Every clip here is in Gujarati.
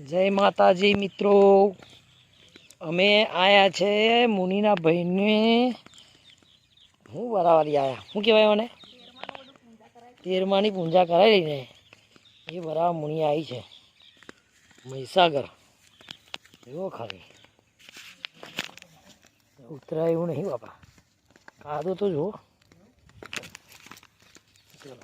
જય માતાજી મિત્રો, અમે આયા છે મુનિના ભાઈને હું બરાબરી આયા શું કહેવાય મને તેરમાની પૂજા કરાવી ને એ બરાબર મુનિ આવી છે મહીસાગર. એવો ખરી ઉતરાય એવું નહીં બાપા, કાદો તો જુઓ. ચલો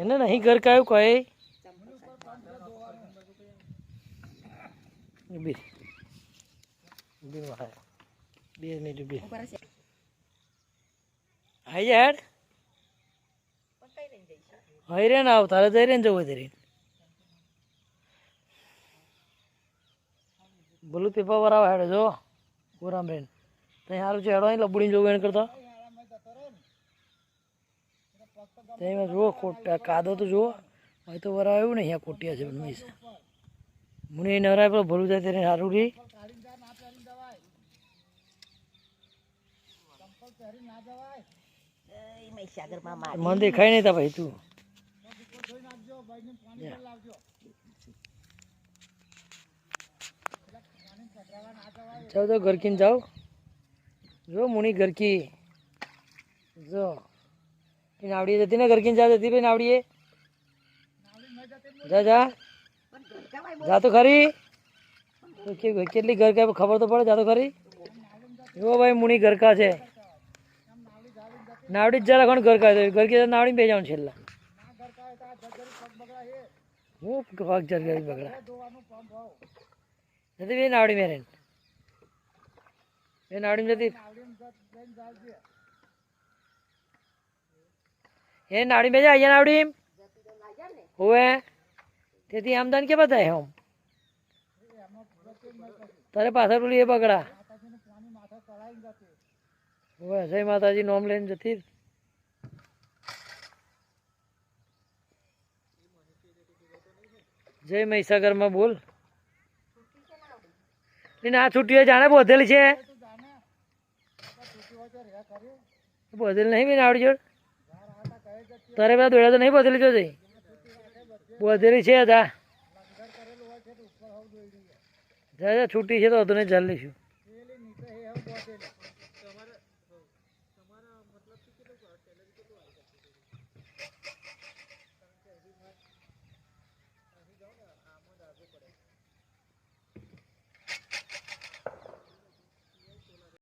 એને નહીં ઘર કાયું કઈ બે મિનિટ બે આઈ જા હેડ હઈ રે ના આવ તારે જઈ રે ને જવું જઈ બોલું પેપર બરાબર હેડે જો ગોરામ રેન ત્યાં સારું છે હેડો અહીં લબડીને જોવું એને કરતા ત્યાં જુઓ કોટા કાદો તો જુઓ હવે તો બરાબર એવું નહીં આ કોટિયા છે મુનિ નવરાય પેલો ભલું જાય તેને સારું રહી. મને દેખાય નહીં તા ભાઈ તું જાઓ તો ઘરકીને જાઓ જો મુનિ ઘરકી જો એ નાવડી જતી ને ઘરકીને જા જતી ભાઈ નાવડીએ જા જા જા તો ખરી કેટલી ઘર કા ખબર તો પડે. જા તો ખરી જો ભાઈ મુનિ ઘરકા છે નાવડી જ જરા કોણ ઘરકા છે ઘરકી નાવડી બે જવાનું છેલ્લા હું પગ જરગાવી બગડા જતી બે નાવડી મેરેન બે નાવડી જતી એ નાવડી બેજા અહીંયા નાવડી હોવે તેથી આમદાન કે બતાય હમ તારે પાછળ બોલી એ બગડા હોવે. જય માતાજી નોમ લઈને જતી જય મહીસાગરમાં બોલ ના છૂટીઓ જાણે બોધેલી છે બોધેલી નહીં બેન આવડી જોડ તારે બધા દોડ્યા તો નહીં બોધેલી જો જઈ બોધેલી છે જા જા છૂટી છે તો વધુ નહીં ચાલી લઈશું.